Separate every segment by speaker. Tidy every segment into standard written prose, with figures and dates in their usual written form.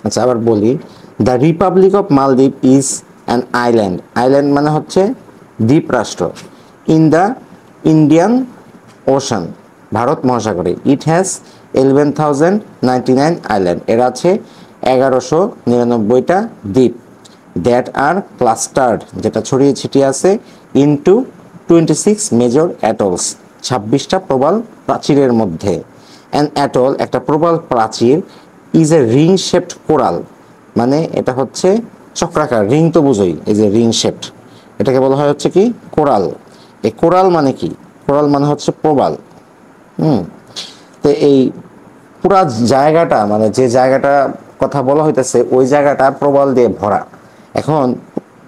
Speaker 1: আচ্ছা আবার বলি, the republic of Maldives is an island. Island মানে হচ্ছে দ্বীপ রাষ্ট্র। ইন দ্য ইন্ডিয়ান ওশান, ভারত মহাসাগরে। ইট হ্যাজ 11,099 আইল্যান্ড, এর আছে 1199টা দ্বীপ। দ্যাট আর ক্লাস্টার্ড, যেটা ছড়িয়ে ছিটিয়ে আছে, ইনটু 26 মেজর অ্যাটলস, 26টা প্রবাল প্রাচীরের মধ্যে। অ্যান অ্যাটল, একটা প্রবাল প্রাচীর, is a ring shaped coral, মানে এটা হচ্ছে চক্রাকার, রিং তো বুঝোই, এই যে রিং শেপড, এটাকে বলা হয় হচ্ছে কি কোরাল। এই কোরাল মানে কি? কোরাল মানে হচ্ছে প্রবাল। তো এই পুরা জায়গাটা, মানে যে জায়গাটা কথা বলা হইতেছে, ওই জায়গাটা প্রবাল দিয়ে ভরা। এখন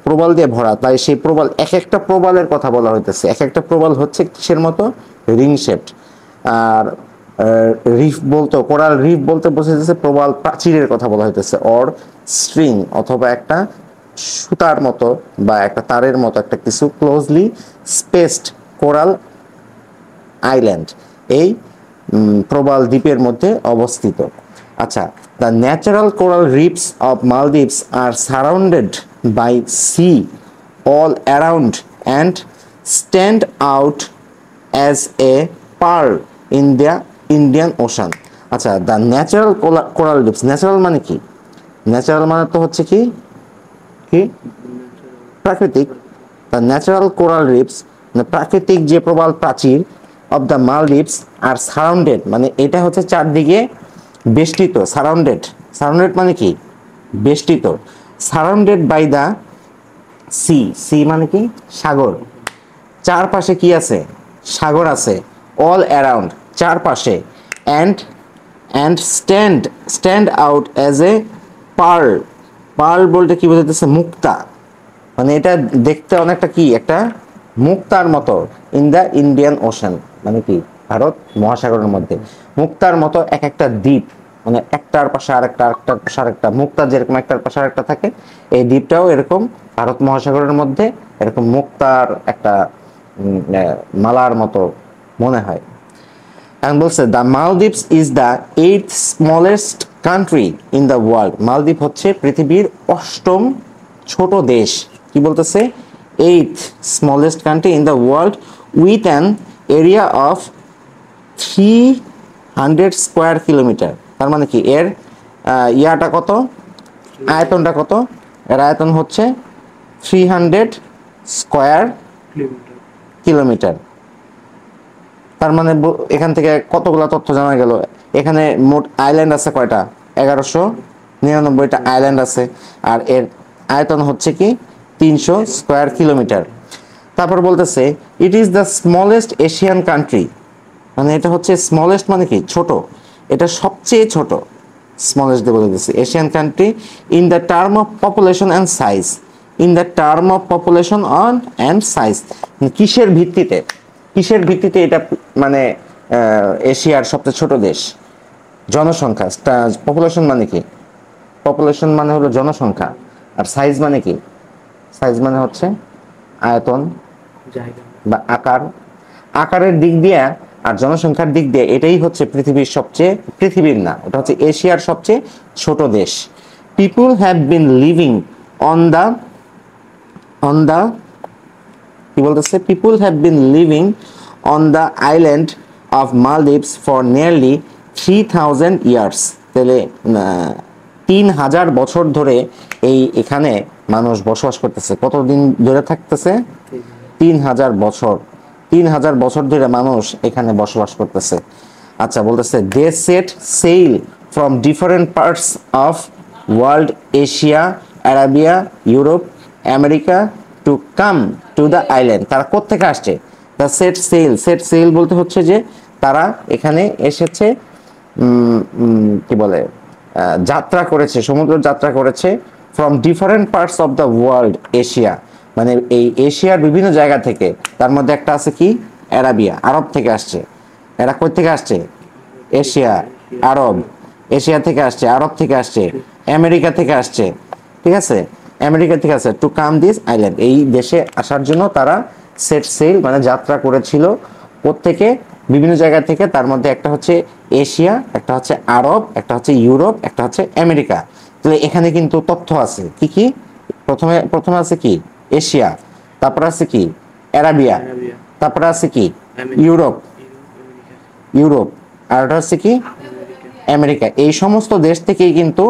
Speaker 1: প্রবাল দিয়ে ভরা, তাই সেই প্রবাল, এক একটা প্রবালের কথা বলা হইতেছে। এক একটা প্রবাল হচ্ছে কিসের মতো? Ring shaped. আর রিফ বলতো, কোরাল রিফ বলতে বোঝাইতেছে প্রবাল প্রাচীরের কথা বলা হইতেছে, অর স্ট্রিং, অথবা একটা সুতার মতো বা একটা তারের মতো একটা কিছু ক্লোজলি স্পেসড কোরাল আইল্যান্ড, এই প্রবাল দ্বীপের মধ্যে অবস্থিত। আচ্ছা, the natural coral reefs of Maldives are surrounded by sea all around and stand out as a pearl in the Indian Ocean. আচ্ছা, the natural coral reefs, natural মানে কি? ন্যাচারাল মানে তো হচ্ছে কি কি প্রাকৃতিক। দ্য ন্যাচারাল কোরাল রিফস, প্রাকৃতিক যে প্রবাল প্রাচীর, of the Maldives are surrounded, মানে এটা হচ্ছে চারদিকে বেষ্টিত। সারাউন্ডেড, সারাউন্ডেড মানে কি? বেষ্টিত। Surrounded by the sea, sea মানে কি? সাগর। চারপাশে কি আছে? সাগর আছে। অল অ্যারাউন্ড, চারপাশে। And and stand, stand out as a pearl. Pearl বলতে কি বোঝাতেছে? মুক্তা, মানে এটা দেখতে অনেকটা কি একটা মুক্তার মতো। ইন দ্য ইন্ডিয়ান ওশান, মানে কি ভারত মহাসাগরের মধ্যে। মুক্তার মতো এক একটা দ্বীপ, মানে একটার পাশে আরেকটা, আরেকটার পাশে আরেকটা। মুক্তা যেরকম একটার পাশে আরেকটা থাকে, এই দ্বীপটাও এরকম ভারত মহাসাগরের মধ্যে এরকম মুক্তার একটা মালার মতো মনে হয়। And বলছে the Maldives is the 8th smallest country in the world. মালদ্বীপ হচ্ছে পৃথিবীর 8ম ছোট দেশ। কি বলতেছে? 8th smallest country in the world with an area of 300 square kilometre. তার মানে কি এর ইয়াটা কত? আয়তনটা কত? এর আয়তন হচ্ছে 300 স্কোয়ার কিলোমিটার। তার মানে এখান থেকে কতগুলা তথ্য জানা গেল। এখানে মোট আইল্যান্ড আছে কয়টা? 1199টা আইল্যান্ড আছে। আর এর আয়তন হচ্ছে কি 300 স্কোয়ার কিলোমিটার। তারপর বলতেছে it is the smallest Asian country, মানে এটা হচ্ছে স্মলেস্ট মানে কি? ছোট। এটা সবচেয়ে ছোট, স্মলেস্ট দিয়ে বলে দিচ্ছে। Asian country in the term of population and size. In the term of population and size, কিসের ভিত্তিতে? কিসের ভিত্তিতে এটা মানে এশিয়ার সবচেয়ে ছোট দেশ? জনসংখ্যা। পপুলেশন মানে কি? পপুলেশন মানে হলো জনসংখ্যা। আর সাইজ মানে কি? সাইজ মানে হচ্ছে আয়তন বা আকার। আকারের দিক দিয়ে আর জনসংখ্যার দিক দিয়ে এটাই হচ্ছে পৃথিবীর সবচেয়ে, পৃথিবীর না, এটা হচ্ছে এশিয়ার সবচেয়ে ছোট দেশ। পিপুল have been living on the কি বলতেছে? পিপুল have been living on the island of Maldives for nearly 3000 years. তাহলে 3000 বছর ধরে এখানে মানুষ বসবাস করতেছে। কতদিন ধরে থাকতেছে? 3000 বছর। 3000 বছর ধরে মানুষ এখানে বসবাস করতেছে। আচ্ছা, বলতেছে they set sail from different parts of world, Asia, Arabia, Europe, America to come to the island. তারা কোত্থেকে আসছে? The set sail, set sail বলতে হচ্ছে যে তারা এখানে এসেছে, কি বলে, যাত্রা করেছে, সমুদ্র যাত্রা করেছে। From different parts of the world, Asia মানে এই এশিয়ার বিভিন্ন জায়গা থেকে। তার মধ্যে একটা আছে কি? আরাবিয়া, আরব থেকে আসছে। এরা কই থেকে আসছে? এশিয়া, আরব। এশিয়া থেকে আসছে, আরব থেকে আসছে, আমেরিকা থেকে আসছে। ঠিক আছে, আমেরিকা থেকে আসছে। টু কাম দিস আইল্যান্ড, এই দেশে আসার জন্য তারা সেট সেল মানে যাত্রা করেছিল। কোত্থেকে? বিভিন্ন জায়গা থেকে, তার মধ্যে একটা হচ্ছে এশিয়া, একটা হচ্ছে আরব, একটা হচ্ছে ইউরোপ, একটা হচ্ছে আমেরিকা। তাহলে এখানে কিন্তু তথ্য আছে কি কি। প্রথমে প্রথমে আছে কি এশিয়া, তারপর আছে কি আরাবিয়া, তারপর আছে কি ইউরোপ, ইউরোপ, আর ওটা হচ্ছে কি আমেরিকা। এই সমস্ত দেশ থেকেই কিন্তু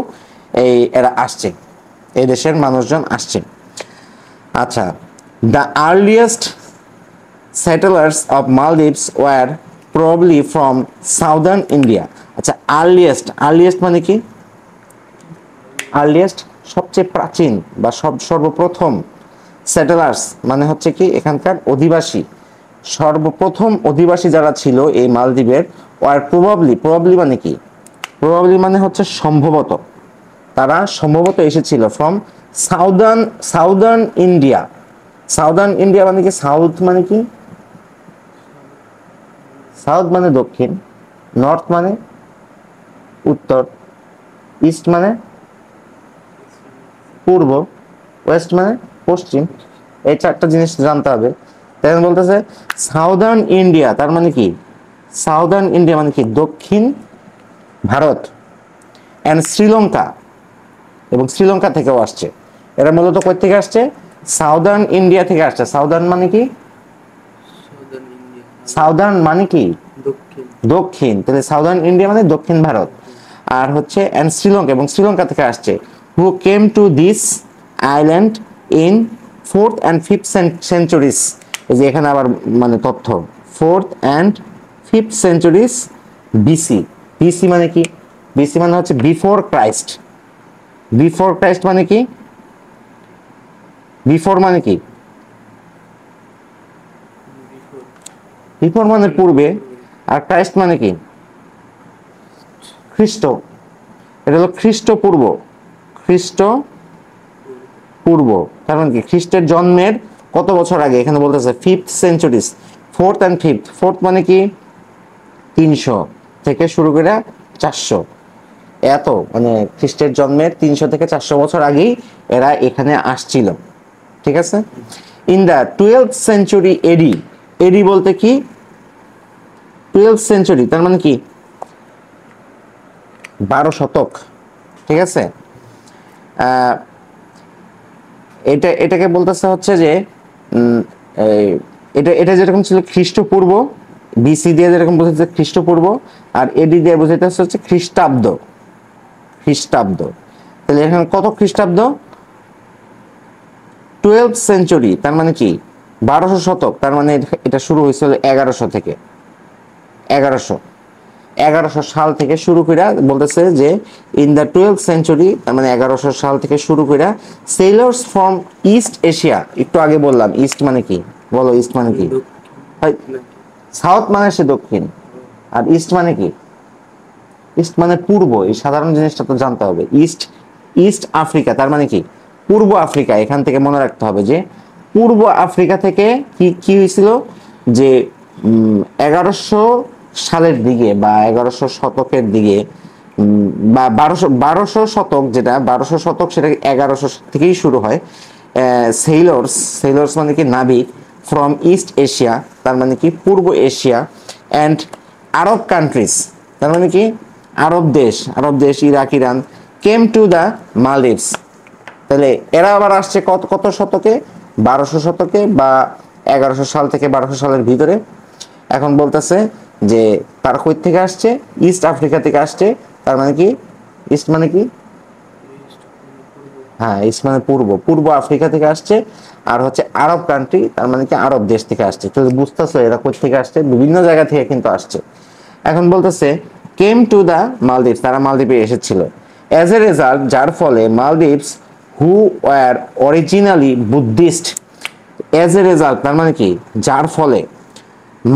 Speaker 1: এরা আসছে, এই দেশের মানুষজন আসছে। আচ্ছা, the earliest settlers of Maldives were probably from southern India. আচ্ছা, আর্লিয়েস্ট মানে কি? আর্লিয়েস্ট সবচেয়ে প্রাচীন বা সর্বপ্রথম। সেটেলার্স মানে হচ্ছে কি এখানকার অধিবাসী। সর্বপ্রথম অধিবাসী যারা ছিল এই মালদ্বীপের, ওয়ার প্রবাবলি মানে কি? প্রবাবলি মানে হচ্ছে সম্ভবত, তারা সম্ভবত এসেছিল from southern India. Southern India মানে কি? সাউথ মানে কি? সাউথ মানে দক্ষিণ, নর্থ মানে উত্তর, ইস্ট মানে পূর্ব, ওয়েস্ট মানে পশ্চিম। এই চারটা জিনিস জানতে হবে। তাই বলতেছে সাউদার্ন ইন্ডিয়া, তার মানে কি? সাউদার্ন ইন্ডিয়া মানে কি? দক্ষিণ ভারত। অ্যান্ড শ্রীলঙ্কা, এবং শ্রীলঙ্কা থেকেও আসছে। এরা মূলত কই থেকে আসছে? সাউদার্ন ইন্ডিয়া থেকে আসছে। সাউদার্ন মানে কি? সাউদার্ন মানে কি? দক্ষিণ। তাহলে সাউদার্ন ইন্ডিয়া মানে দক্ষিণ ভারত। আর হচ্ছে এন্ড শ্রীলঙ্কা, এবং শ্রীলঙ্কা থেকে আসছে। Who came to this island in 4th and 5th centuries। এই যে এখানে আবার মানে তথ্য 4th and 5th centuries BC. BC মানে কি? বিসি মানে হচ্ছে বিফোর ক্রাইস্ট। বিফোর ক্রাইস্ট মানে কি? বিফোর মানে কি? বিফোর মানে পূর্বে, আর ক্রাইস্ট মানে কি? খ্রিস্ট। এটা হলো খ্রিস্টপূর্ব। খ্রিস্টপূর্ব তার মানে কি? খ্রিস্টের জন্মের কত বছর আগে? এখানে বলতেছে 5th centuries, 4th and 5th। 4th মানে কি? 300 থেকে শুরু করে 400। এত মানে খ্রিস্টের জন্মের 300 থেকে 400 বছর আগেই এরা এখানে আসছিল। ঠিক আছে। ইন দ্য 12th century এডি। এডি বলতে কি? 12th century তার মানে কি? 12 শতক। ঠিক আছে। এটাকে বলতেছে হচ্ছে যে এটা যেরকম ছিল খ্রিস্টপূর্ব, বিসি দিয়ে যেরকম বোঝাচ্ছে খ্রিস্টপূর্ব, আর এডি দিয়ে বোঝাতে হচ্ছে খ্রিস্টাব্দ। খ্রিস্টাব্দ। তাহলে এখানে কত খ্রিস্টাব্দ? 12th century তার মানে কি? 1200 শতক। তার মানে এটা শুরু হয়েছিল 1100 থেকে। 1100 সাল থেকে শুরু করে বলতেছে যে ইন দ্য 12th century, তার মানে 1100 সাল থেকে শুরু করে সেলার্স ফ্রম ইস্ট এশিয়া। একটু আগে বললাম ইস্ট মানে কি? বলো ইস্ট মানে কি? সাউথ মানে সে দক্ষিণ, আর ইস্ট মানে কি? ইস্ট মানে পূর্ব। এই সাধারণ জিনিসটা তো জানতে হবে। ইস্ট আফ্রিকা তার মানে কি? পূর্ব আফ্রিকা। এখান থেকে মনে রাখতে হবে যে পূর্ব আফ্রিকা থেকে কি কি হয়েছিল, যে 1100 সালের দিকে বা 1100 শতকের দিকে, বা 1200 শতক, যেটা 1200 শতক সেটা 1100 থেকেই শুরু হয়। সেইলর্স মানে কি? নাবিক। ফ্রম ইস্ট এশিয়া তার মানে কি? পূর্ব এশিয়া। অ্যান্ড আরব কান্ট্রিজ তার মানে কি? আরব দেশ, Iraq, Iran. Came to the Maldives. তাহলে এরা আবার আসছে কত কত শতকে? 1200 শতকে বা 1100 সাল থেকে 1200 সালের ভিতরে। এখন বলতেছে যে তারা কই থেকে আসছে? ইস্ট আফ্রিকা থেকে আসছে। তার মানে কি? ইস্ট মানে কি? হ্যাঁ, ইস্ট মানে পূর্ব আফ্রিকা থেকে আসছে। আর হচ্ছে আরব কান্ট্রি, তার মানে কি? আরব দেশ থেকে আসছে। তো বুঝতেছো এরা কই থেকে আসছে? বিভিন্ন জায়গা থেকে কিন্তু আসছে। এখন বলতেছে কেম টু দ্য মালদ্বীপস, তারা মালদ্বীপে এসেছিল। অ্যাজ এ রেজাল্ট, যার ফলে Maldives who were originally Buddhist. As a result তার মানে কি? যার ফলে।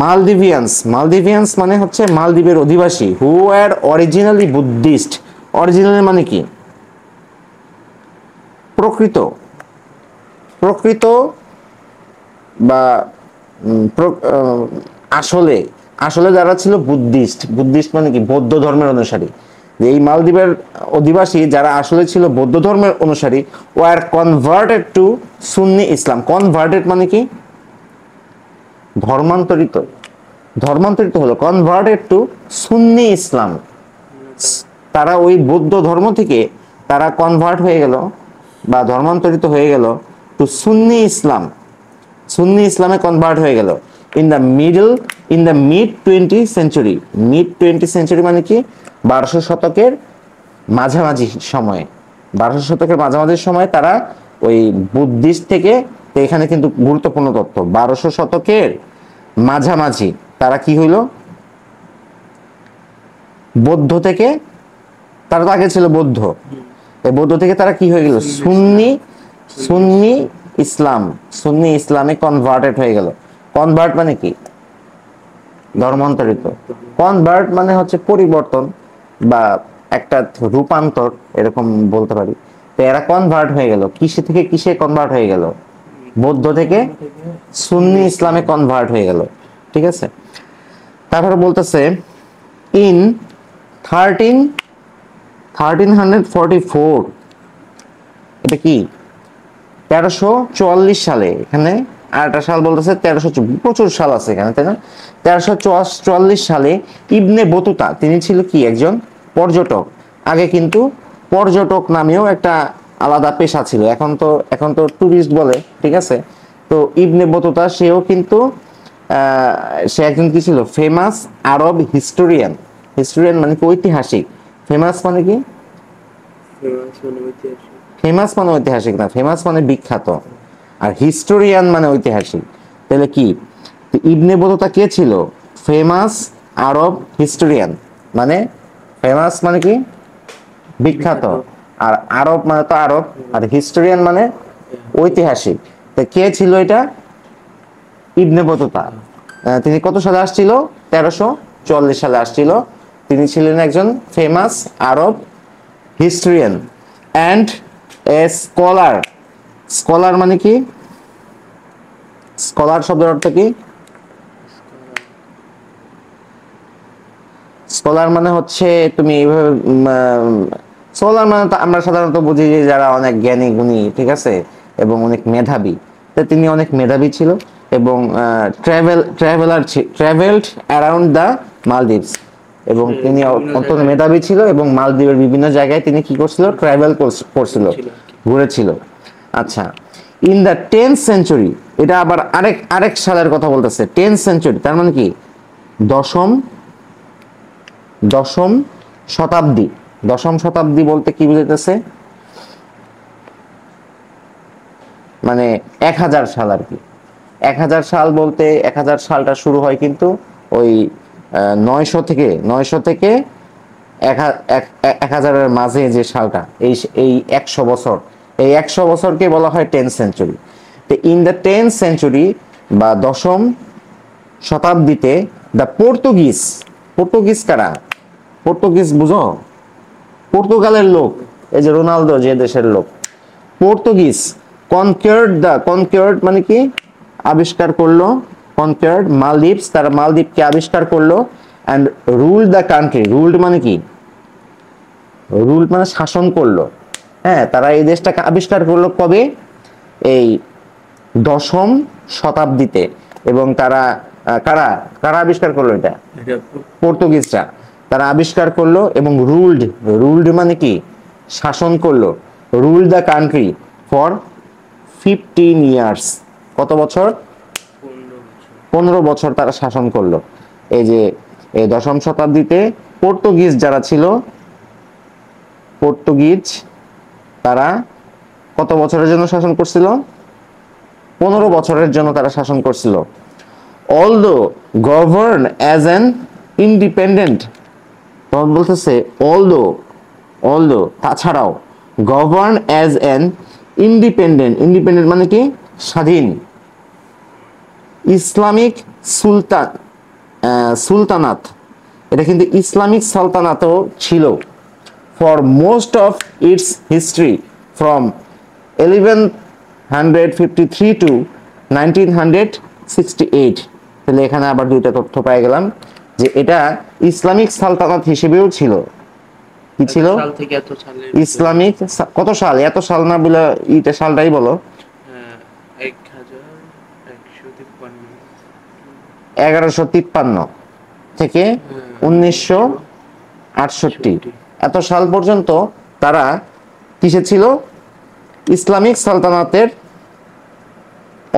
Speaker 1: মালদিভিয়ান্স মানে হচ্ছে মালদ্বীপের অধিবাসী। Who were originally Buddhist. Originally মানে কি? প্রকৃত, প্রকৃত বা আসলে, আসলে যারা ছিল বুদ্ধিস্ট মানে কি? বৌদ্ধ ধর্মের অনুসারী। এই মালদ্বীপের অধিবাসী যারা আসলে ছিল বৌদ্ধ ধর্মের অনুসারী, were converted to Sunni Islam. Converted মানে কি? ধর্মান্তরিত। ধর্মান্তরিত হলো, কনভার্টেড টু সুন্নি ইসলাম। তারা ওই বৌদ্ধ ধর্ম থেকে তারা কনভার্ট হয়ে গেল বা ধর্মান্তরিত হয়ে গেল টু সুন্নি ইসলাম, সুন্নি ইসলামে কনভার্ট হয়ে গেল in the mid 20th century. Mid 20th century মানে কি 1200 শতকের মাঝামাঝি সময়ে, 1200 শতকের মাঝামাঝি সময়ে তারা ওই বুদ্ধিস্ট থেকে, তো এখানে কিন্তু গুরুত্বপূর্ণ তথ্য, 1200 শতকের মাঝামাঝি তারা কি হইল, বৌদ্ধ থেকে, তারা তো আগে ছিল বৌদ্ধ, এই বৌদ্ধ থেকে তারা কি হয়ে গেল, সুন্নি ইসলাম, সুন্নি ইসলামে কনভার্টেড হয়ে গেল। কনভার্ট মানে কি, ধর্মান্তরিত। কনভার্ট মানে হচ্ছে পরিবর্তন বা একটা রূপান্তর, এরকম বলতে পারি। তো এরা কনভার্ট হয়ে গেল, কিসে থেকে কিসে কনভার্ট হয়ে গেল, বৌদ্ধ থেকে সুন্নি ইসলামে কনভার্ট হয়ে গেল। ঠিক আছে, তারপরে বলতেছে ইন 1344, এটা কি 1344 সালে, এখানে আরেকটা সাল বলতেছে 1300, প্রচুর সাল আছে এখানে, তাই না? 1344 সালে ইবনে বতুতা, তিনি ছিল কি একজন পর্যটক। আগে কিন্তু পর্যটক নামেও একটা আলাদা পেশা ছিল, এখন তো টুরিস্ট বলে, ঠিক আছে? তো ইবনে বতুতা সেও কিন্তু সে একজন কি ছিল, ফেমাস আরব হিস্টোরিয়ান। হিস্টোরিয়ান মানে কি ঐতিহাসিক, ফেমাস মানে কি, ফেমাস মানে ঐতিহাসিক না, ফেমাস মানে বিখ্যাত, আর হিস্টোরিয়ান মানে ঐতিহাসিক। তাহলে কি ইবনে বতুতা কে ছিল, ফেমাস আরব হিস্টোরিয়ান, মানে ফেমাস মানে কি বিখ্যাত, আর আরব মানে তো আরব, আর হিস্টোরিয়ান মানে ঐতিহাসিক। তো কে ছিল এটা, ইবনে বতুতা। তিনি কত সালে আসছিল, 1344 সালে আসছিল। তিনি ছিলেন একজন famous Arab historian and a scholar. Scholar মানে কি, স্কলার শব্দের অর্থ কি, স্কলার মানে হচ্ছে তুমি এইভাবে স্কলার মানে তো আমরা সাধারণত বুঝি যে যারা অনেক জ্ঞানী গুণী, ঠিক আছে, এবং অনেক মেধাবী। তো তিনি অনেক মেধাবী ছিল এবং ট্রাভেলড অ্যারাউন্ড দ্য মালদ্বীপস, এবং তিনি অত্যন্ত মেধাবী ছিল এবং মালদ্বীপের বিভিন্ন জায়গায় তিনি কি করছিল, ট্রাভেল করছিল, ঘুরেছিল। আচ্ছা, ইন দ্য 10th সেঞ্চুরি, এটা আবার আরেক সালের কথা বলতেছে, 10th সেঞ্চুরি তার মানে কি দশম শতাব্দী। দশম শতাব্দী বলতে কি বুঝাইতেছে, মানে 1000 সাল আর কি। 1000 সাল বলতে 1000 সালটা শুরু হয় কিন্তু ওই 900 থেকে 1000-এর মাঝে যে সালটা, এই 100 বছর, এই 100 বছরকে বলা হয় 10th সেঞ্চুরি। তো ইন দ্য 10th সেঞ্চুরি বা দশম শতাব্দীতে দ্য পর্তুগিজ কারা, পর্তুগিজ বুঝো, পর্তুগালের লোক, এই যে রোনালদো যে দেশের লোক, পর্তুগিজ কনকিয়ার্ড মানে কি আবিষ্কার করলো, কনকিয়ার্ড মালদ্বীপস, তারা মালদ্বীপকে আবিষ্কার করলো, and rule the country. Ruled মানে কি, রুল মানে শাসন করলো। হ্যাঁ, তারা এই দেশটাকে আবিষ্কার করলো কবে, এই দশম শতাব্দীতে। এবং তারা কারা কারা আবিষ্কার করলো এটা, পর্তুগিজরা, তারা আবিষ্কার করলো এবং রুলড মানে কি শাসন করলো, rule the country for 15 years. কত বছর, 15 বছর তারা শাসন করলো। এই যে এই দশম শতাব্দীতে পর্তুগিজ যারা ছিল, পর্তুগিজ তারা কত বছরের জন্য শাসন করছিল, 15 বছরের জন্য তারা শাসন করছিল। Although govern as an independent, তখন বলতেছে অলদো তাছাড়াও, গভর্ন অ্যাজ অ্যান ইন্ডিপেন্ডেন্ট মানে কি স্বাধীন, ইসলামিক সুলতানাত, এটা কিন্তু ইসলামিক সালতানাতও ছিল, for most of its history from 1153 to 1968। তাহলে এখানে আবার দুইটা তথ্য পেয়ে গেলাম যে এটা ইসলামিক সালতানাত হিসেবেও ছিল। কি ছিল, ইসলামিক কত সাল, এত সাল না বলে এটা সালটাই বলো, 1153 থেকে 1968 এত সাল পর্যন্ত তারা কিসে ছিল? ইসলামিক সালতানাতের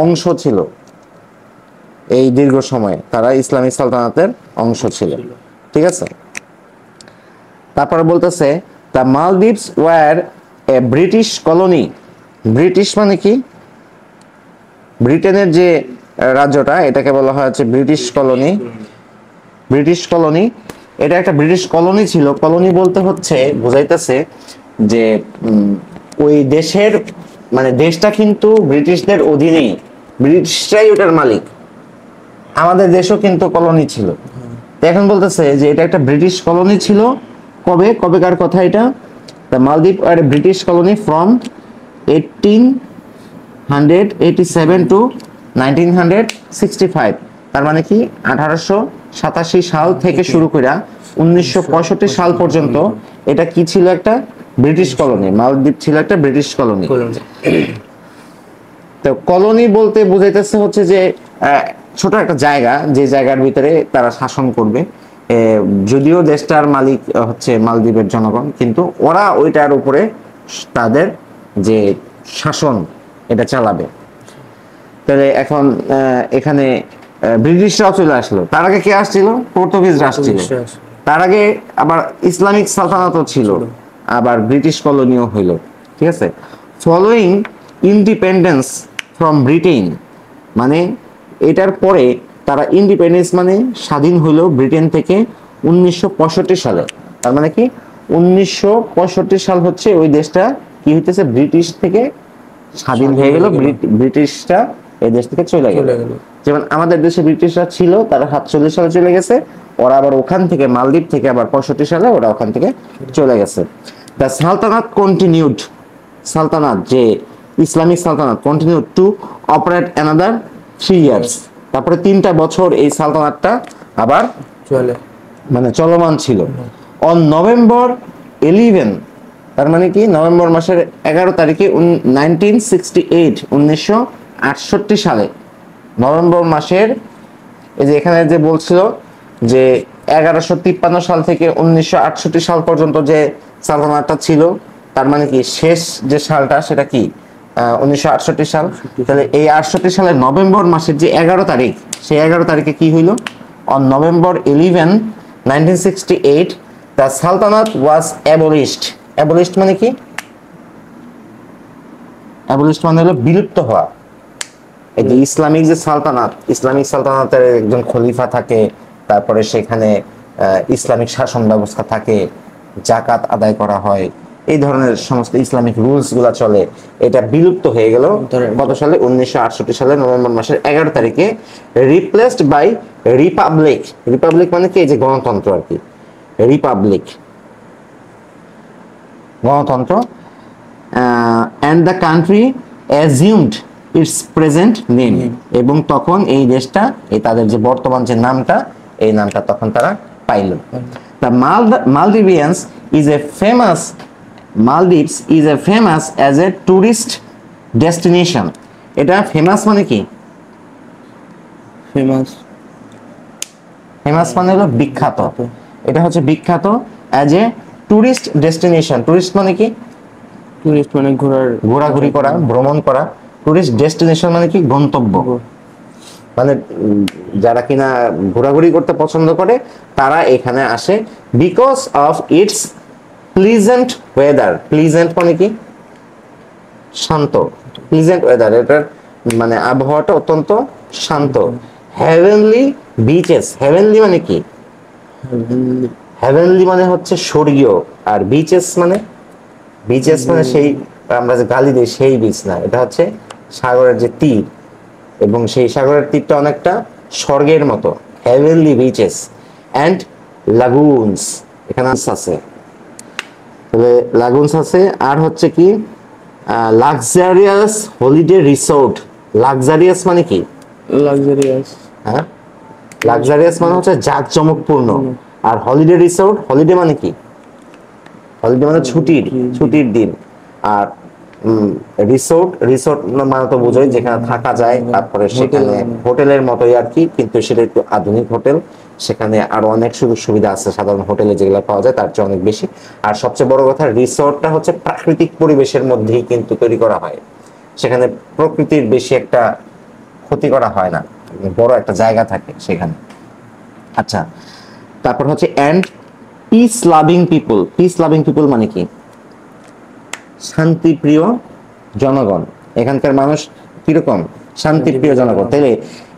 Speaker 1: অংশ ছিল। এই দীর্ঘ সময়ে তারা ইসলামিক সালতানাতের অংশ ছিল, ঠিক আছে। তারপরে বলতেছে the Maldives were a British colony. British মানে কি? ব্রিটেনের যে রাজ্যটা, এটাকে বলা হয় হচ্ছে ব্রিটিশ কলোনি। ব্রিটিশ কলোনি, এটা একটা ব্রিটিশ কলোনি ছিল। কলোনি বলতে হচ্ছে বোঝাইতেছে যে ওই দেশের মানে দেশটা কিন্তু ব্রিটিশদের অধীনেই, ব্রিটিশরাই ওটার মালিক। আমাদের দেশও কিন্তু কলোনি ছিল। এখন বলতেছে যে এটা একটা ব্রিটিশ কলোনি ছিল। কবেকার কথা এটা? দ্য মালদ্বীপ আর এ ব্রিটিশ কলোনি ফ্রম 1887 টু 1965। তার মানে কি 1887 সাল থেকে শুরু করে 1965 সাল পর্যন্ত এটা কি ছিল? একটা ব্রিটিশ কলোনি। মালদ্বীপ ছিল একটা ব্রিটিশ কলোনি। তো কলোনি বলতে বোঝাইতেছে হচ্ছে যে ছোট একটা জায়গা, যে জায়গার ভিতরে তারা শাসন করবে। যদিও দেশটার মালিক হচ্ছে মালদ্বীপের জনগণ, কিন্তু ওরা ওইটার উপরে তাদের যে শাসন এটা চালাবে। তাহলে এখন এখানে ব্রিটিশরাও চলে আসলো। তার আগে কে আসছিল? পর্তুগিজরা আসছিল। তার আগে আবার ইসলামিক সালতানাতও ছিল, আবার ব্রিটিশ কলোনিও হইল, ঠিক আছে। ফলোয়িং ইন্ডিপেন্ডেন্স ফ্রম ব্রিটেন, মানে এটার পরে তারা ইন্ডিপেন্ডেন্স মানে স্বাধীন হইলো ব্রিটেন থেকে 1965 সালে। তার মানে কি 1965 সাল হচ্ছে ওই দেশটা কি হইতেছে? ব্রিটিশ থেকে স্বাধীন হয়ে গেল। ব্রিটিশরা এই দেশ থেকে চলে গেল। যেমন আমাদের দেশে ব্রিটিশরা ছিল, তারা 47 সালে চলে গেছে। ওরা আবার ওখান থেকে মালদ্বীপ থেকে আবার 65 সালে ওরা ওখান থেকে চলে গেছে। দ্য সালতানাত কন্টিনিউড, সালতানাত যে ইসলামিক সালতানাত continued to operate another 3 years. তারপরে 3টা বছর এই সালতানাতটা আবার মানে চলমান ছিল। অন নভেম্বর 11, তার মানে কি নভেম্বর মাসের 11 তারিখে 1968 সালে নভেম্বর মাসের, এই যে এখানে যে বলছিল যে 1153 সাল থেকে 1968 সাল পর্যন্ত যে সালতানাতটা ছিল, তার মানে কি শেষ যে সালটা সেটা কি 1968 সাল। তাহলে এই 68 সালের নভেম্বর মাসের যে 11 তারিখ, সেই 11 তারিখে কি হইল? On November 11, 1968 the sultanate was abolished. abolished মানে কি? abolished মানে হলো বিলুপ্ত হওয়া। এই যে ইসলামিক যে সালতানাত, ইসলামিক সালতানাতের একজন খলিফা থাকে, তারপরে সেখানে ইসলামিক শাসন ব্যবস্থা থাকে, জাকাত আদায় করা হয়, এই ধরনের সমস্ত ইসলামিক রুলস গুলা চলে। এটা বিলুপ্ত হয়ে গেল কত সালে? 1968 সালে নভেম্বর মাসের 11 তারিখে। Replaced by Republic. রিপাবলিক মানে কি? এই যে গণতন্ত্র আর কি। রিপাবলিক গণতন্ত্র। And the country assumed it's present name. এবং তখন এই দেশটা, এই তাদের যে বর্তমান যে নামটা, এই নামটা তখন তারা পাইল। The Maldivians is a famous, Maldives is a famous as a tourist destination. এটা ফেমাস মানে কি?
Speaker 2: ফেমাস,
Speaker 1: ফেমাস মানে হলো বিখ্যাত। এটা হচ্ছে বিখ্যাত as a tourist destination. Tourist মানে কি?
Speaker 2: টুরিস্ট মানে
Speaker 1: ঘোরাঘুরি করা, ভ্রমণ করা। টুরিস্ট ডেস্টিনেশন মানে কি? গন্তব্য। মানে যারা কিনা ঘোরাঘুরি করতে পছন্দ করে তারা এখানে আসে। Because of its pleasant weather. Pleasant মানে কি? শান্ত। প্লিজেন্ট ওয়েদার, এটার মানে আবহাওয়াটা অত্যন্ত শান্ত। Heavenly bitches. হেভেনলি মানে কি? হেভেনলি মানে হচ্ছে স্বর্গীয়। আর বিচেস মানে, বিচেস মানে সেই আমরা যে গালি দিই সেই বিচ না, এটা হচ্ছে সাগরের যে তীর, এবং সেই সাগরের তীরটা অনেকটা স্বর্গের মতো। হেভেনলি বিচেস অ্যান্ড লাগুনস, এখানে আছে, তবে লাগুনস আছে। আর হচ্ছে কি লাক্সারিয়াস হলিডে রিসোর্ট। লাক্সারিয়াস মানে কি?
Speaker 2: লাক্সারিয়াস,
Speaker 1: হ্যাঁ, লাক্সারিয়াস মানে হচ্ছে জাঁকজমকপূর্ণ। আর হলিডে রিসোর্ট, হলিডে মানে কি? হলিডে মানে ছুটির, ছুটির দিন। আর রিসোর্ট, রিসোর্ট মানে তো বোঝোই যেখানে থাকা যায়, তারপরে সেখানে হোটেলের মতোই আর কি, কিন্তু সেটা একটু আধুনিক হোটেল। সেখানে আরো অনেক সুযোগ সুবিধা আছে সাধারণ হোটেলে যেগুলো পাওয়া যায় তার চেয়ে অনেক বেশি। আর সবচেয়ে বড় কথা, রিসোর্টটা হচ্ছে প্রাকৃতিক পরিবেশের মধ্যেই কিন্তু তৈরি করা হয়, সেখানে প্রকৃতির বেশি একটা ক্ষতি করা হয় না, বড় একটা জায়গা থাকে সেখানে। আচ্ছা, তারপর হচ্ছে and peace loving people. Peace loving people মানে কি? শান্তিপ্রিয় জনগণ। এখানকার মানুষ কিরকম? শান্তিপ্রিয় জনগণ। তাইলে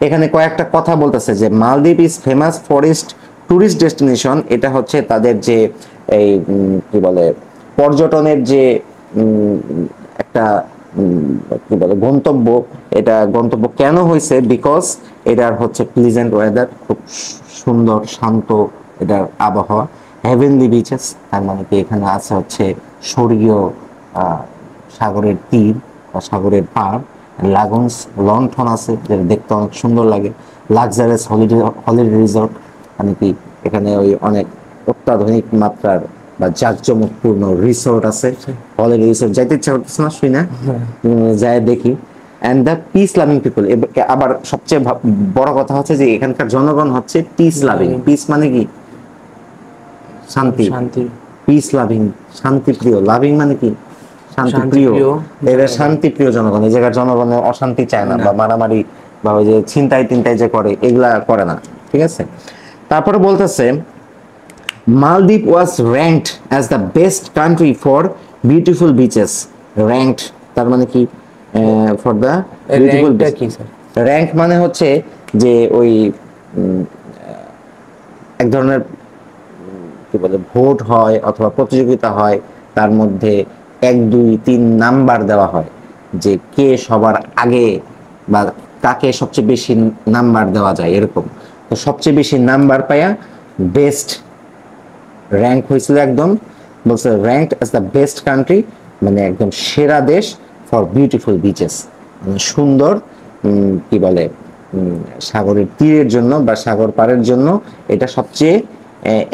Speaker 1: এখানে কয়েকটা কথা বলতেছে যে মালদ্বীপ is famous forest tourist destination. এটা হচ্ছে তাদের যে এই কি বলে পর্যটনের যে একটা কি বলে গন্তব্য। এটা গন্তব্য কেন হয়েছে? বিকজ এটার হচ্ছে প্লিজেন্ট ওয়েদার, খুব সুন্দর শান্ত এটার আবহাওয়া। হেভেনলি বিচেস, তার মানে কি এখানে আছে হচ্ছে স্বর্গীয় সাগরের তীর বা সাগরের পাড়। লাগুনস, লন্ঠন আছে যেটা দেখতে অনেক সুন্দর লাগে। লাক্সারিয়াস হলিডে হলিডে রিসর্ট, মানে কি এখানে ওই অনেক অত্যাধুনিক মাত্রার বা জাঁকজমকপূর্ণ রিসোর্ট আছে। হলিডে রিসোর্ট যাইতে ইচ্ছা করতেছে না, শুই না যায় দেখি। And the peace loving people. আবার সবচেয়ে বড় কথা হচ্ছে যে এখানকার জনগণ হচ্ছে পিস লাভিং। পিস মানে কি? শান্তি। পিস লাভিং, শান্তিপ্রিয়। লাভিং মানে কি? শান্তিপ্রিয়। এরা শান্তিপ্রিয় জনগণ। এই জায়গার জনগণ অশান্তি চায় না বা মারামারি বা ওই যে ছিনতাই টিনতাই যে করে এগুলা করে না, ঠিক আছে। তারপরে বলতেছে Maldives was ranked as the best country for beautiful beaches. Ranked তার মানে কি? For the beautiful beach. Rank মানে হচ্ছে যে ওই এক ধরনের কি বলে ভোট হয় অথবা প্রতিযোগিতা হয়, তার মধ্যে 1, 2, 3 নাম্বার দেওয়া হয় যে কে সবার আগে বা কাকে সবচেয়ে বেশি নাম্বার দেওয়া যায় এরকম। তো সবচেয়ে বেশি নাম্বার পায়া বেস্ট র্যাঙ্ক হয়েছিল একদম। বলছে ranked as the best country, মানে একদম সেরা দেশ ফর বিউটিফুল বিচেস, মানে সুন্দর কি বলে সাগরের তীরের জন্য বা সাগর পাড়ের জন্য এটা সবচেয়ে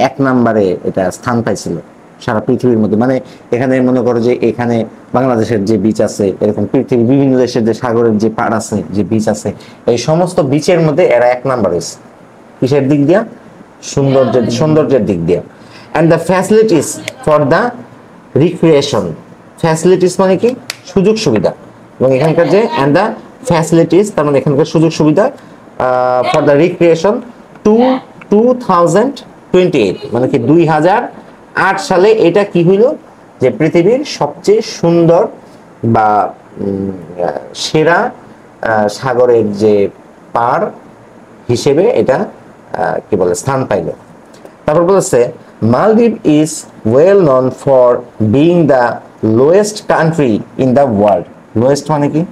Speaker 1: 1 নম্বরে এটা স্থান পাইছিল সারা পৃথিবীর মধ্যে। মানে এখানে মনে করো যে এখানে বাংলাদেশের যে বিচ আছে, এরকম পৃথিবীর বিভিন্ন দেশের যে সাগরের যে পাড় আছে, যে বিচ আছে, এই সমস্ত বিচের মধ্যে এরা 1 নাম্বার হয়েছে। কিসের দিক দিয়া? সৌন্দর্যের দিক দিয়া। And the facilities for the recreation. Facilities মানে কি? সুযোগ সুবিধা। এবং এখানকার যে অ্যান্ড দ্য ফ্যাসিলিটিস তার মানে এখানকার সুযোগ সুবিধা ফর দ্য রিক্রিয়েশন 2028, মানে কি 2008 সালে এটা কি হইল যে পৃথিবীর সবচেয়ে সুন্দর বা সেরা সাগরের যে পাড় হিসেবে এটা কি বলে স্থান পাইল। তারপর বলেছে মালদ্বীপ is well known for being the lowest country in the world. Lowest মানে কি?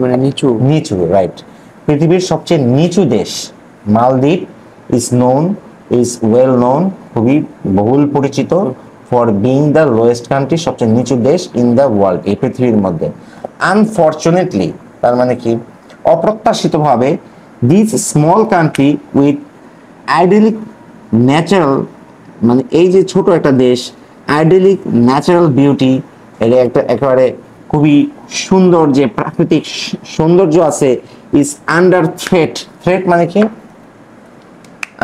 Speaker 2: মানে নিচু।
Speaker 1: নিচু, রাইট। পৃথিবীর সবচেয়ে নিচু দেশ মালদ্বীপ ইজ ওয়েল নোন, খুবই বহুল পরিচিত, for being the lowest country, সবচেয়ে নিচু দেশ ইন দ্য ওয়ার্ল্ড, এই পৃথিবীর মধ্যে। আনফরচুনেটলি তার মানে কি? অপ্রত্যাশিতভাবে this small country with idyllic natural, মানে এই যে ছোট একটা দেশ, আইডেলিক ন্যাচারাল বিউটি, এটা একটা একেবারে খুবই সুন্দর যে প্রাকৃতিক সৌন্দর্য আছে, ইজ আন্ডার থ্রেট। থ্রেট মানে কি?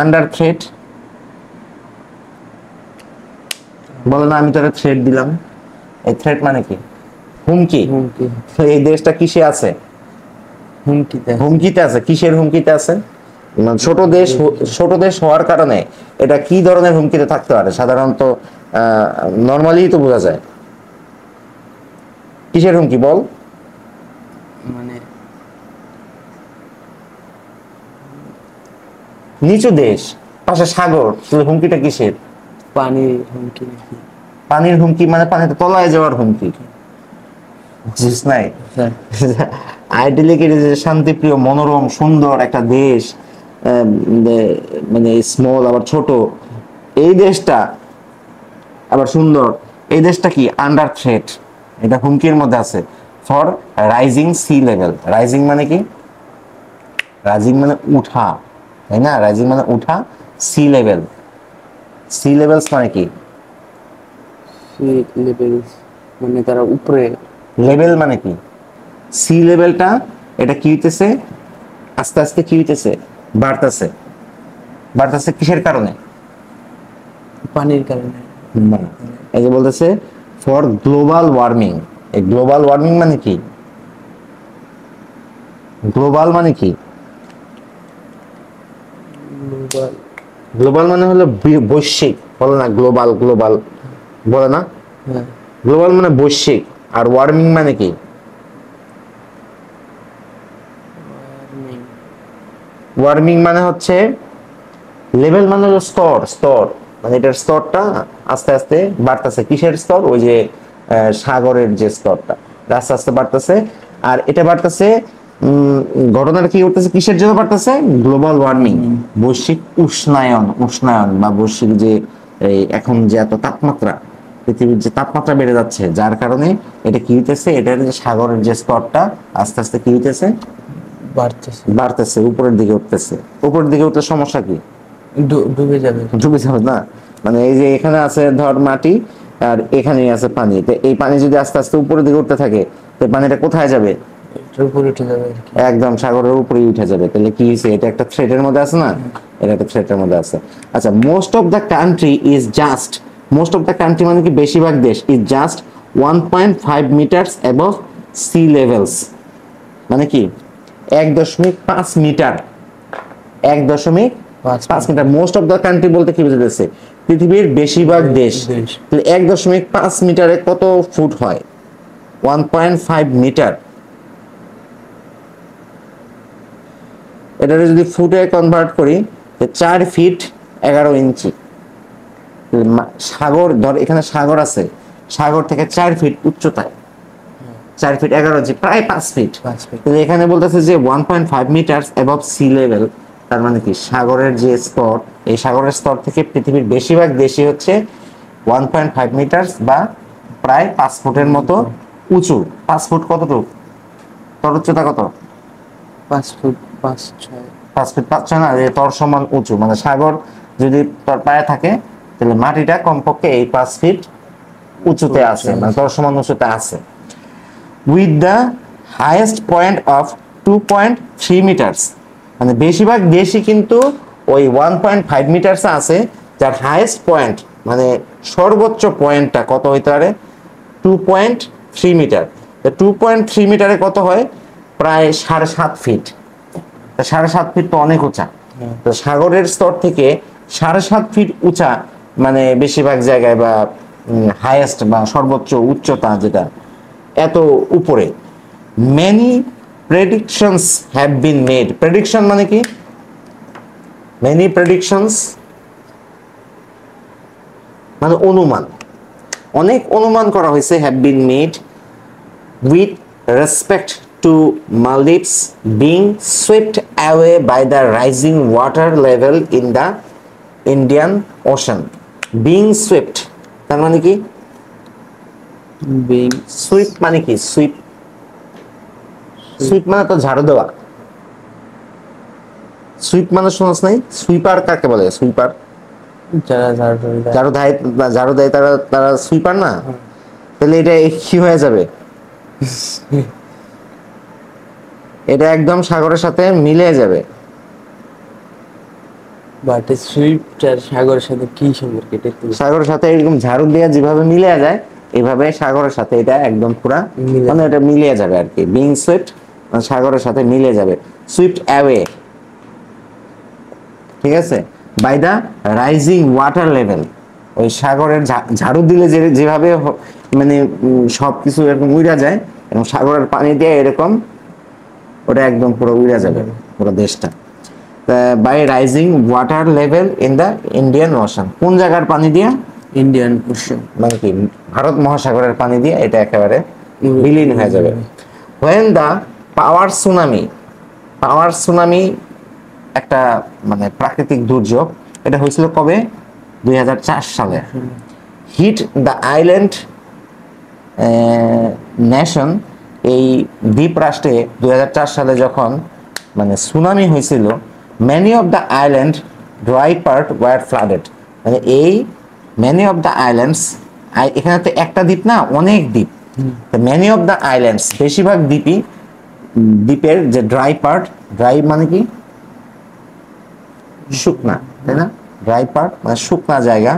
Speaker 1: Under threat. বলো না, আমি তোরা থ্রেট দিলাম। এই থ্রেট মানে কি? হুমকি। এই দেশটা কিসে আছে? হুমকিতে আছে। কিসের হুমকিতে আছে? ছোট দেশ হওয়ার কারণে এটা কি ধরনের হুমকিতে থাকতে পারে? সাধারণত নরমালি তো বোঝা যায়। কিসের হুমকি বল?
Speaker 2: মানে
Speaker 1: নিচু দেশ, পাশে সাগর, হুমকিটা কিসের?
Speaker 2: পানির হুমকি নাকি?
Speaker 1: পানির হুমকি মানে পানিতে তলায় যাওয়ার হুমকি। বুঝছিস নাই? আইডিয়ালি শান্তিপ্রিয়, মনোরম, সুন্দর একটা দেশ, মানে স্মল আবার ছোট, এই দেশটা আবার সুন্দর, এই দেশটা কি আন্ডার থ্রেট, এটা হুমকির মধ্যে আছে for rising sea level. Rising মানে কি? রাইজিং মানে উঠা, তাই না? রাইজিং মানে উঠা। সি লেভেল, সি লেভেলস মানে কি?
Speaker 2: সি লেভেল মানে তারা উপরে।
Speaker 1: লেভেল মানে কি? সি লেভেলটা এটা কি হইতেছে, আস্তে আস্তে কি হইতেছে, বাড়তেছে। বাড়তেছে কিসের কারণে?
Speaker 2: পানির কারণে।
Speaker 1: না, এই যে বলতেছে ফর গ্লোবাল ওয়ার্মিং। এই গ্লোবাল ওয়ার্মিং মানে কি? গ্লোবাল মানে কি?
Speaker 2: গ্লোবাল।
Speaker 1: গ্লোবাল মানে হলো বৈশ্বিক, বলে না গ্লোবাল, গ্লোবাল বলে না?
Speaker 2: হ্যাঁ।
Speaker 1: গ্লোবাল মানে বৈশ্বিক। আর ওয়ার্মিং মানে কি? ওয়ার্মিং মানে হচ্ছে লেভেল মানে হলো স্তর, স্তর মানে এটার স্তরটা আস্তে আস্তে বাড়তেছে। কিসের স্তর? ওই যে সাগরের যে স্তরটা আস্তে আস্তে বাড়তেছে। আর এটা বাড়তেছে, ঘটনাটা কি করতেছে, কিসের জন্য বাড়তেছে? গ্লোবাল ওয়ার্মিং, বৈশ্বিক উষ্ণায়ন। উষ্ণায়ন বা বৈশ্বিক যে এই এখন যে এত তাপমাত্রা, পৃথিবীর যে তাপমাত্রা বেড়ে যাচ্ছে, যার কারণে এটা কি হইতেছে, এটার যে সাগরের যে স্তরটা আস্তে আস্তে কি হইতেছে,
Speaker 2: বাড়তেছে।
Speaker 1: বাড়তেছে, উপরের দিকে উঠতেছে। উপরের দিকে উঠলে সমস্যা কি?
Speaker 2: ডুবে যাবে।
Speaker 1: ডুবে যাবে না, মানে এই যে এখানে আছে ধর মাটি, আর এখানেই আছে পানি, তো এই পানি যদি আস্তে আস্তে উপরের দিকে উঠতে থাকে, তো পানিটা কোথায় যাবে?
Speaker 2: এটার উপরে উঠে যাবে আর কি।
Speaker 1: একদম সাগরের উপরে উঠে যাবে। তাহলে কি হয়েছে, এটা একটা থ্রেটের মধ্যে আছে না? এটা একটা থ্রেটের মধ্যে আছে। আচ্ছা, most of the country is just, most of the country মানে কি বেশিরভাগ দেশ, is just 1.5 metres above sea levels. মানে কি 1.5 metre, 1.5 metre. Most of the country বলতে কি বোঝাচ্ছে? পৃথিবীর বেশিরভাগ দেশ। তাহলে 1.5 মিটারে কত ফুট হয়? 1.5 মিটার। এটাকে যদি ফুটে কনভার্ট করি, 4 ফিট 11 ইঞ্চি। সাগর ধর, এখানে সাগর আছে, সাগর থেকে 4 ফিট উচ্চতায়, 4 ফিট 11 ইঞ্চি, প্রায় 5 ফিট। তাহলে এখানে বলতেছে যে 1.5 মিটার অ্যাবভ সি লেভেল। তার মানে কি সাগরের যে স্তর, এই সাগরের স্তর থেকে পৃথিবীর বেশিরভাগ দেশই হচ্ছে 1.5 মিটার বা প্রায় 5 ফুটের মতো উঁচু। 5 ফুট কতটুকু? তোর উচ্চতা কত?
Speaker 2: 5 ফুট 5-6।
Speaker 1: 5 ফিট 5-6 না, যে তোর সমান উঁচু। মানে সাগর যদি তোর পায়ে থাকে, তাহলে মাটিটা কমপক্ষে এই 5 ফিট উঁচুতে আছে, মানে তোর সমান উঁচুতে আছে। With the highest point of 2.3 metres. মানে বেশিরভাগ দেশই কিন্তু ওই 1.5 মিটার্স আছে, যার হাইয়েস্ট পয়েন্ট মানে সর্বোচ্চ পয়েন্টটা কত হইতে পারে? 2.3 মিটার। 2.3 মিটারে কত হয়? প্রায় 7.5 ফিট। 7.5 ফিট তো অনেক উঁচা। তো সাগরের স্তর থেকে 7.5 ফিট উঁচা, মানে বেশিরভাগ জায়গায় বা হাইয়েস্ট বা সর্বোচ্চ উচ্চতা যেটা এত উপরে। Many predictions have been made. Prediction মানে কি? মেনি প্রেডিকশনস মানে অনুমান। অনেক অনুমান করা হয়েছে, have been made with respect to Maldives being swept away by the rising water level in the Indian Ocean. Being swept তার মানে কি?
Speaker 2: বিং।
Speaker 1: সুইপ মানে কি? সুইপ, সুইপ মানে তো ঝাড়ু দেওয়া। সুইপ মানে শুনছ নাই? সুইপার কাকে বলে? সুইপার
Speaker 2: যারা
Speaker 1: ঝাড়ু দেয়, ঝাড়ু দেয় তারা, তারা সুইপার না? তাহলে এটা কি হয়ে যাবে? এটা একদম সাগরের সাথে মিলে যাবে।
Speaker 2: বাট সুইপটার সাগরের সাথে কি সম্পর্ক এটা একটু?
Speaker 1: সাগরের সাথে এরকম ঝাড়ু দিয়ে যেভাবে মিলে যায়, এইভাবে সাগরের সাথে এটা একদম পুরা মানে এটা মিলিয়ে যাবে আর কি। বিং সুইফট সাগরের সাথে মিলে যাবে। সুইফট অ্যাওয়ে, ঠিক আছে, by the rising water level. ওই সাগরের ঝাড়ু দিলে যেভাবে মানে সবকিছু এরকম উড়া যায়, এবং সাগরের পানি দিয়ে এরকম ওটা একদম পুরো উড়া যাবে পুরো দেশটা। By rising water level in the Indian Ocean. কোন জায়গার পানি দিয়া?
Speaker 2: ইন্ডিয়ান ওশান,
Speaker 1: মানে কি ভারত মহাসাগরের পানি দিয়ে এটা একেবারে বিলীন হয়ে যাবে। When the power tsunami, power tsunami একটা মানে প্রাকৃতিক দুর্যোগ। এটা হয়েছিল কবে? 2004 সালে। হিট দ্য আইল্যান্ড নেশন, এই দ্বীপ রাষ্ট্রে 2004 সালে যখন মানে সুনামি হয়েছিল, many of the island dry part were flooded. মানে এই মেনি অফ দ্য আইল্যান্ডস, এখানে তো একটা দ্বীপ না, অনেক দ্বীপ। মেনি অফ দ্য আইল্যান্ডস, বেশিরভাগ দ্বীপের যে ড্রাই পার্ট, ড্রাই মানে কি শুকনা, তাই না? ড্রাই পার্ট মানে শুকনা জায়গা,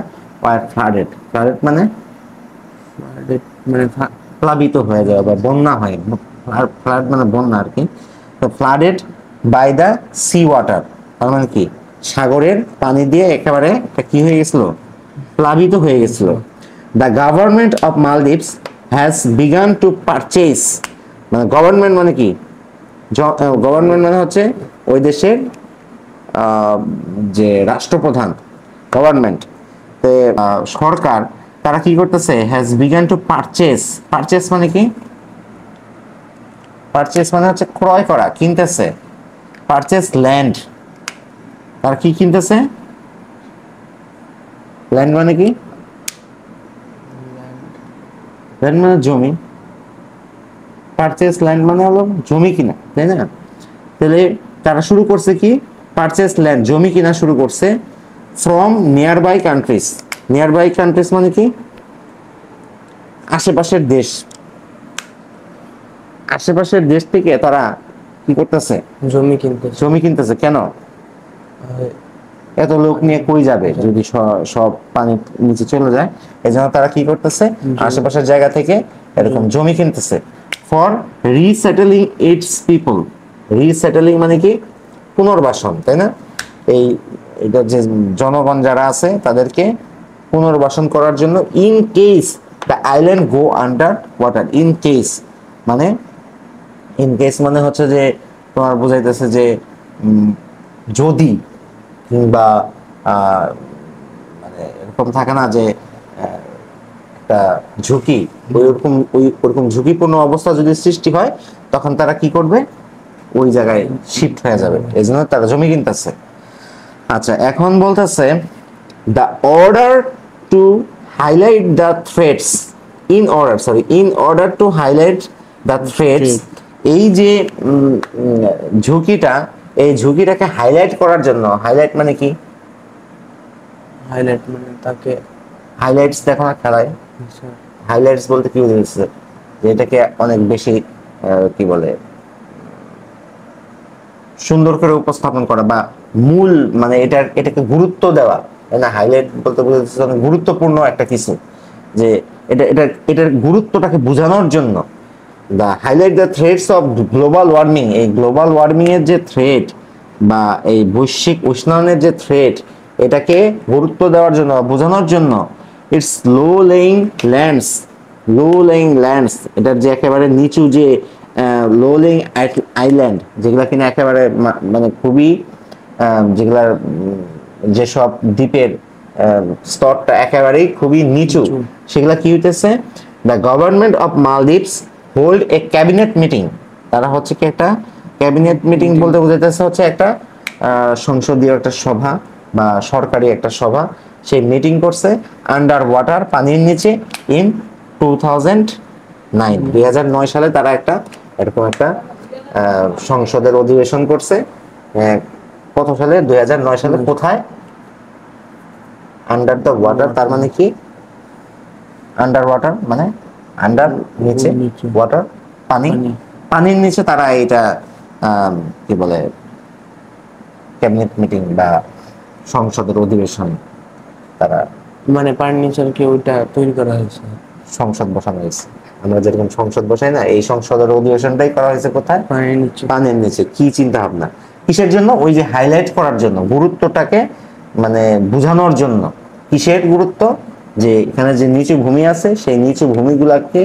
Speaker 1: আর ফ্লাডেড, ফ্লাডেড মানে
Speaker 2: মানে
Speaker 1: প্লাবিত হয়ে যাওয়া বা বন্যা হয়, আর ফ্লাড মানে বন্যা আর কি। তো flooded by the sea water, তার মানে কি সাগরের পানি দিয়ে একেবারে কি হয়ে গেছিল, প্লাবিত হয়ে গেছিল। The government of Maldives has began to purchase, মানে গভর্নমেন্ট মানে কি, গভর্নমেন্ট মানে হচ্ছে ওই দেশের যে রাষ্ট্রপ্রধান, গভর্নমেন্ট, সরকার, তারা কি করতেছে, has began to purchase. Purchase মানে কি, পারচেজ মানে হচ্ছে ক্রয় করা, কিনতেছে। পারচেজ ল্যান্ড, তারা কি কিনতেছে, ল্যান্ড মানে কি, ল্যান্ড মানে জমি, পারচেজ ল্যান্ড মানে হলো জমি কিনা, তাই না? তাহলে তারা শুরু করছে কি, পারচেজ ল্যান্ড, জমি কিনা শুরু করছে from nearby countries. Nearby countries মানে কি, আশেপাশের দেশ, আশেপাশের দেশ থেকে তারা কি করতেছে, জমি কিনতেছে। কেন? এত লোক নিয়ে কই যাবে যদি সব পানি নিচে চলে যায়, এজন্য তারা কি করতেছে, আশেপাশের জায়গা থেকে এরকম জমি কিনতেছে ফর রিসেটেলিং ইটস পিপল। রিসেটেলিং মানে কি, পুনর্বাসন, তাই না? এটা যে জনগণ যারা আছে তাদেরকে পুনর্বাসন করার জন্য। In case the island go under water, in case মানে, ইন কেস মানে হচ্ছে যে তোমার বোঝাইতেছে যে যদি, কিংবা মানে এরকম থাকে না যে একটা ঝুঁকি, ওইরকম ঝুঁকিপূর্ণ অবস্থা যদি সৃষ্টি হয়, তখন তারা কি করবে, ওই জায়গায় শিফট হয়ে যাবে, এই জন্য তারা জমি কিনতেছে। আচ্ছা, এখন বলতেছে the order to highlight the threats, in order to highlight the threats, এই যে ঝুঁকিটা, এই ঝুঁকিটাকে হাইলাইট করার জন্য, হাইলাইট মানে কি,
Speaker 2: হাইলাইট মানে তাকে,
Speaker 1: হাইলাইটস দেখো না খেলায়, হাইলাইটস বলতে কি বুঝাচ্ছে, যে এটাকে অনেক বেশি কি বলে, সুন্দর করে উপস্থাপন করা, বা মূল মানে এটাকে গুরুত্ব দেওয়া, তাই না? হাইলাইট বলতে বোঝাচ্ছে অনেক গুরুত্বপূর্ণ একটা কিছু, যে এটার গুরুত্বটাকে বোঝানোর জন্য। The highlight the threats of global warming, এই গ্লোবাল ওয়ার্মিং এর যে থ্রেট বা এই বৈশ্বিক উষ্ণায়নের যে থ্রেট, এটাকে গুরুত্ব দেওয়ার জন্য, বোঝানোর জন্য। It's low laying lands, low laying lands, এটার যে একেবারে নিচু যে লো লেইং আইল্যান্ড, যেগুলা কিনা একেবারে মানে খুবই, যেগুলার যেসব দ্বীপের স্তরটা একেবারেই খুবই নিচু, সেগুলা কি হইতেছে, the government of Maldives hold a cabinet meeting. তারা হচ্ছে কি, একটা ক্যাবিনেট মিটিং বলতে বোঝাইতেছে হচ্ছে একটা সংসদীয় একটা সভা বা সরকারি একটা সভা, সেই মিটিং করছে আন্ডার ওয়াটার, পানির নিচে, ইন 2009, 2009 সালে তারা একটা এরকম একটা সংসদের অধিবেশন করছে। কত সালে, 2009 সালে। কোথায়? আন্ডার দ্য ওয়াটার, তার মানে কি, আন্ডার ওয়াটার মানে আন্ডার, নিচে, ওয়াটার পানি, পানির নিচে তারা এটা কি বলে, ক্যাবিনেট মিটিং বা সংসদের অধিবেশন, তারা
Speaker 2: মানে পানির নিচে কি ওইটা তৈরি করা হয়েছে,
Speaker 1: সংসদ বসানো হয়েছে। আমরা যেরকম সংসদ বসাই না, এই সংসদের অধিবেশনটাই করা হয়েছে কোথায়,
Speaker 2: পানির নিচে।
Speaker 1: পানির নিচে। কি চিন্তা ভাবনা, কিসের জন্য? ওই যে হাইলাইট করার জন্য, গুরুত্বটাকে মানে বোঝানোর জন্য। কিসের গুরুত্ব? যে এখানে যে নিচু ভূমি আছে, সেই নিচু ভূমিগুলাকে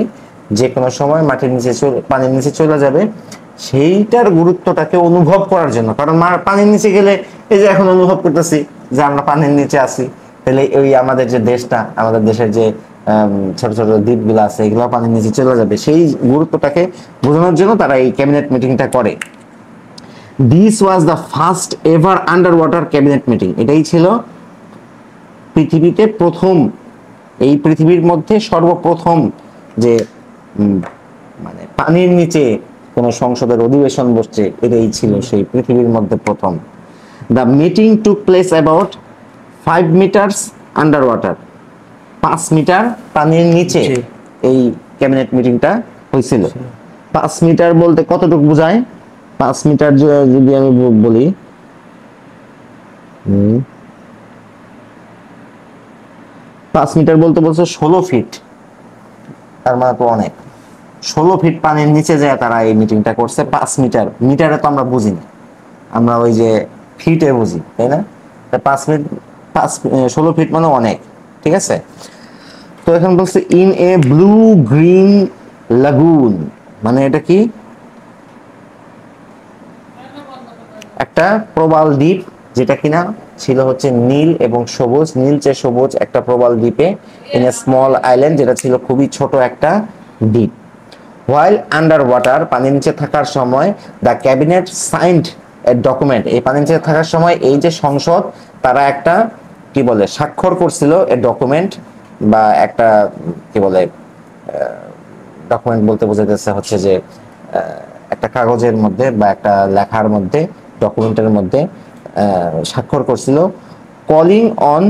Speaker 1: যে কোনো সময় মাটির নিচে পানির নিচে চলে যাবে, সেইটার গুরুত্বটাকে অনুভব করার জন্য। কারণ পানির নিচে গেলে, এই যে এখন অনুভব করতেছি যে আমরা পানির নিচে আছি, তাহলে ওই আমাদের যে দেশটা, আমাদের দেশের যে ছোট ছোট দ্বীপগুলো আছে, এগুলো পানির নিচে চলে যাবে, সেই গুরুত্বটাকে বোঝানোর জন্য তারা এই ক্যাবিনেট মিটিংটা করে। This was the first ever under water cabinet meeting. এটাই ছিল পৃথিবীতে প্রথম, এই পৃথিবীর মধ্যে সর্বপ্রথম যে মানে পানির নিচে কোন সংসদের অধিবেশন বসছে, এটাই ছিল সেই পৃথিবীর মধ্যে প্রথম। The meeting took place about 5 metres under water. 5 metre পানির নিচে
Speaker 2: জি।
Speaker 1: এই ক্যাবিনেট মিটিংটা হয়েছিল। 5 মিটার বলতে কতটুকু বোঝায়? 5 মিটার যদি আমি বলি, 5 মিটার বলতে বলছে 16 ফিট, তার মানে তো অনেক। 16 ফিট পানির নিচে যায় তারা এই মিটিংটা করছে। 5 মিটার, মিটারে তো আমরা বুঝি না, আমরা ওই যে ফিটে বুঝি, তাই না? 5 ফিট, 16 ফিট মানে অনেক, ঠিক আছে। তো এখন বলছে ইন এ ব্লু গ্রিন লাগুন, মানে এটা কি? একটা প্রবাল দ্বীপ, যেটা কিনা ছিল হচ্ছে নীল এবং সবুজ, নীলচে সবুজ একটা প্রবাল দ্বীপে, ইন এ স্মল আইল্যান্ড, যেটা ছিল খুবই ছোট একটা দ্বীপ। হোয়াইল আন্ডার ওয়াটার, পানির নিচে থাকার সময়, the cabinet signed A document, এই পানির নিচে থাকার সময় এই যে সংসদ, তারা একটা কি বলে স্বাক্ষর করছিল, এ ডকুমেন্ট বা একটা কি বলে ডকুমেন্ট বলতে বোঝাতেছে হচ্ছে যে একটা কাগজের মধ্যে বা একটা লেখার মধ্যে, ডকুমেন্টের মধ্যে স্বাক্ষর করছিল, calling on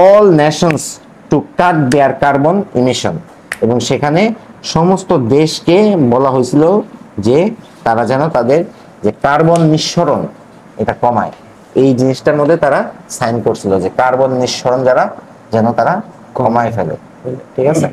Speaker 1: all nations to cut their carbon emission, এবং সেখানে সমস্ত দেশকে বলা হয়েছিল যে তারা যেন তাদের যে কার্বন নিঃসরণ এটা কমায়। এই জিনিসটার মধ্যে তারা সাইন করছিল যে কার্বন নিঃসরণ যারা যেন তারা কমায় ফেলে, ঠিক আছে।